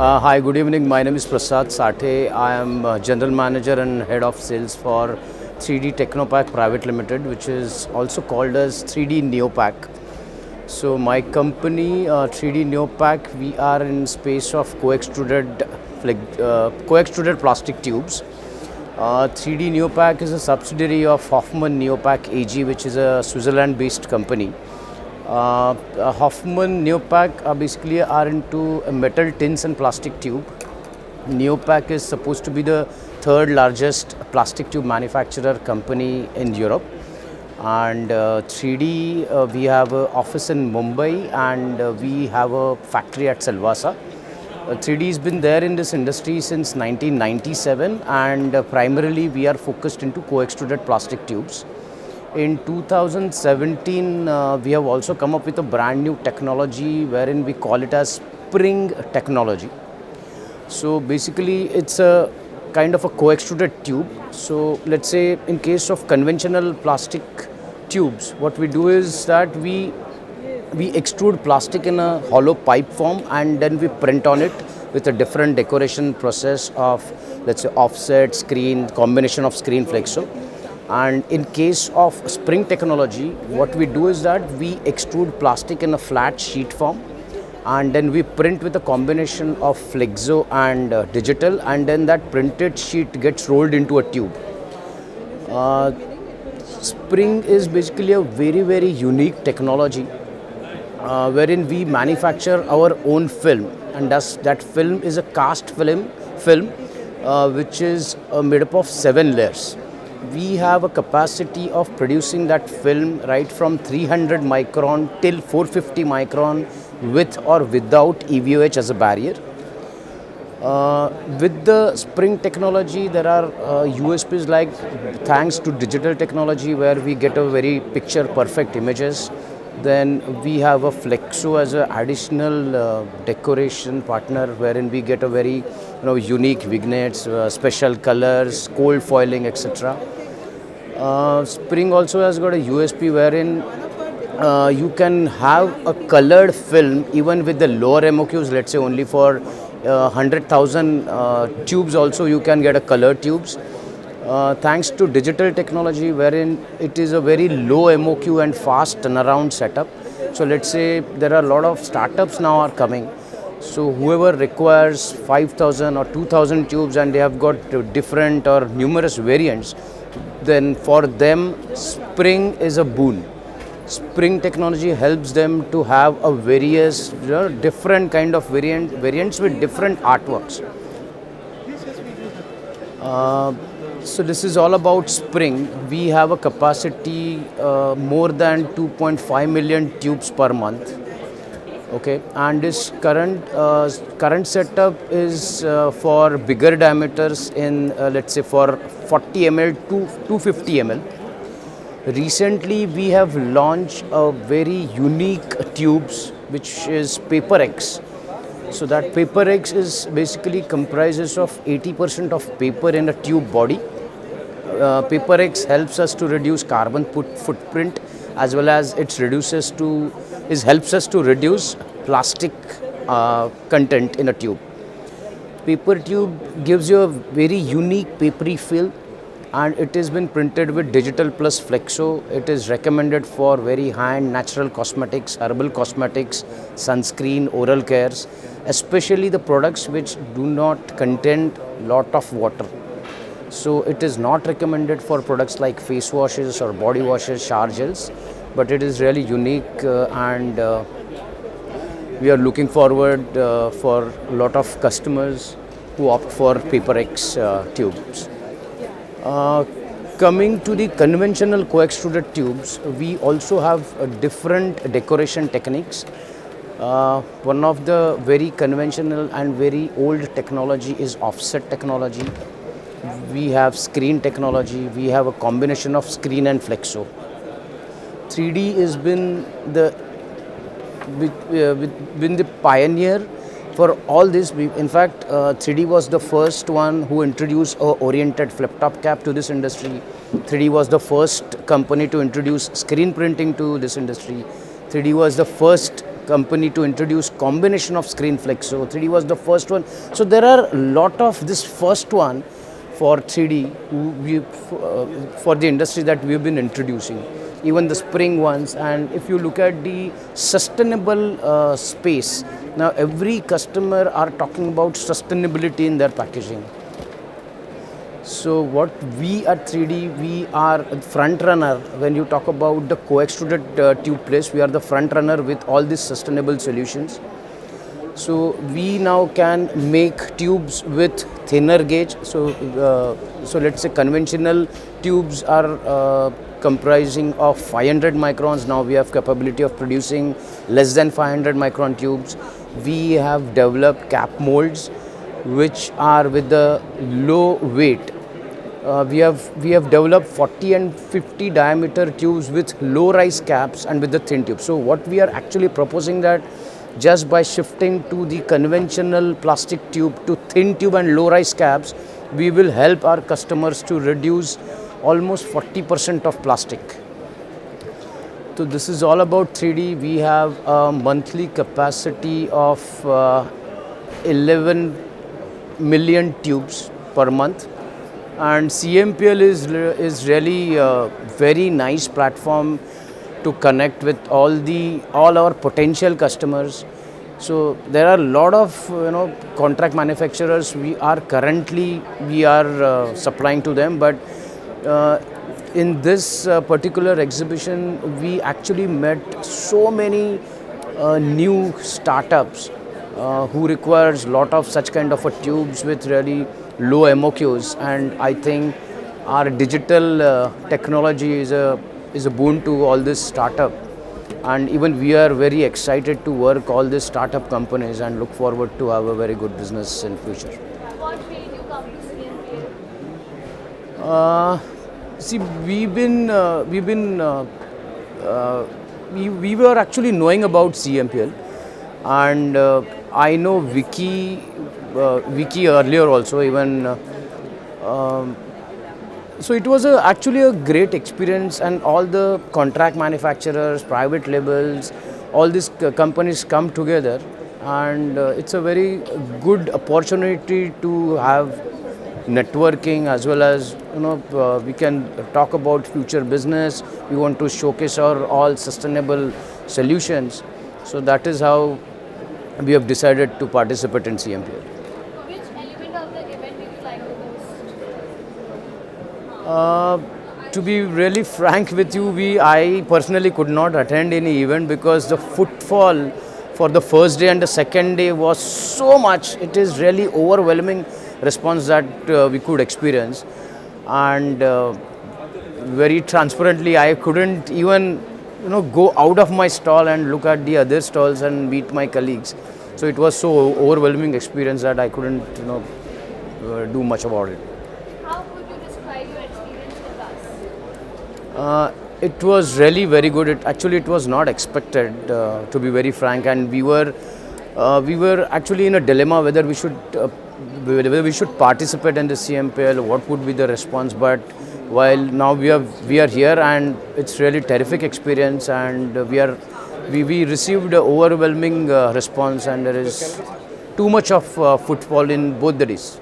Hi, good evening. My name is Prasad Sathe. I am General Manager and Head of Sales for 3D Technopack Private Limited, which is also called as 3D Neopack. So my company, 3D Neopack, we are in space of co-extruded plastic tubes. 3D Neopack is a subsidiary of Hoffmann Neopack AG, which is a Switzerland-based company. Hoffmann Neopack basically are into metal tins and plastic tube. Neopack is supposed to be the third largest plastic tube manufacturer company in Europe. And 3D, we have an office in Mumbai and we have a factory at Silvassa. 3D has been there in this industry since 1997 and primarily we are focused into co-extruded plastic tubes. In 2017, we have also come up with a brand new technology wherein we call it as spring technology. So basically, it's a kind of a co-extruded tube. So let's say in case of conventional plastic tubes, what we do is that we extrude plastic in a hollow pipe form and then we print on it with a different decoration process of, let's say, offset, screen, combination of screen flexo. And in case of spring technology, what we do is that we extrude plastic in a flat sheet form and then we print with a combination of flexo and digital, and then that printed sheet gets rolled into a tube. Spring is basically a very unique technology wherein we manufacture our own film, and that film is a cast film which is made up of 7 layers. We have a capacity of producing that film right from 300 micron till 450 micron with or without EVOH as a barrier. With the spring technology, there are USPs like thanks to digital technology where we get a very picture perfect images. Then we have a flexo as an additional decoration partner wherein we get a very unique vignettes, special colors, cold foiling, etc. Spring also has got a USP wherein you can have a colored film even with the lower MOQs, let's say only for 100,000 tubes also you can get a colored tubes. Thanks to digital technology wherein it is a very low MOQ and fast turnaround setup. So let's say there are a lot of startups now are coming. So whoever requires 5,000 or 2,000 tubes and they have got different or numerous variants, then for them spring is a boon. Spring technology helps them to have a various different kind of variants with different artworks. So this is all about spring. We have a capacity more than 2.5 million tubes per month. Okay, and this current setup is for bigger diameters in let's say for 40 ml to 250 ml. Recently, we have launched a very unique tubes which is Paper X. So that Paper X is basically comprises of 80% of paper in a tube body. Paper X helps us to reduce carbon footprint as well as it helps us to reduce plastic content in a tube. Paper tube gives you a very unique papery feel and it has been printed with digital plus flexo. It is recommended for very high-end natural cosmetics, herbal cosmetics, sunscreen, oral cares, especially the products which do not contain lot of water. So it is not recommended for products like face washes or body washes, shower gels, but it is really unique and we are looking forward for a lot of customers who opt for Paper X tubes. Coming to the conventional co-extruded tubes, we also have different decoration techniques. One of the very conventional and very old technology is offset technology. We have screen technology. We have a combination of screen and flexo. 3D has been the pioneer for all this. In fact, 3D was the first one who introduced a oriented flip-top cap to this industry. 3D was the first company to introduce screen printing to this industry. 3D was the first company to introduce combination of screen flex. So 3D was the first one. So there are a lot of this first one for 3D for the industry that we've been introducing. Even the spring ones, and if you look at the sustainable space, now every customer are talking about sustainability in their packaging. So what we at 3D, we are front runner when you talk about the co-extruded tube place. We are the front runner with all these sustainable solutions. So we now can make tubes with thinner gauge. So let's say conventional tubes are comprising of 500 microns. Now we have capability of producing less than 500 micron tubes. We have developed cap molds which are with the low weight. We have developed 40 and 50 diameter tubes with low rise caps and with the thin tube. So what we are actually proposing that just by shifting to the conventional plastic tube to thin tube and low rise caps, we will help our customers to reduce almost 40% of plastic. So this is all about 3D. We have a monthly capacity of 11 million tubes per month, and CMPL is really a very nice platform to connect with all our potential customers. So there are a lot of contract manufacturers we are supplying to them, but in this particular exhibition we actually met so many new startups who requires lot of such kind of tubes with really low MOQs, and I think our digital technology is a boon to all this startup, and even we are very excited to work all these startup companies and look forward to have a very good business in future. What made you come to CMPL? See, we were actually knowing about CMPL, and I know Vicky earlier also even. So it was actually a great experience, and all the contract manufacturers, private labels, all these companies come together, and it's a very good opportunity to have networking, as well as we can talk about future business. We want to showcase our all sustainable solutions. So that is how we have decided to participate in CMPL. Which element of the event did you like the most? To be really frank with you, I personally could not attend any event because the footfall for the first day and the second day was so much. It is really overwhelming response that we could experience, and very transparently I couldn't even go out of my stall and look at the other stalls and meet my colleagues. So it was so overwhelming experience that I couldn't do much about it. How would you describe your experience with us? It was really very good. It was not expected, to be very frank, and we were actually in a dilemma whether we should participate in the CMPL, what would be the response. But while now we are here, and it's really terrific experience, and we received overwhelming response, and there is too much of footfall on both the days.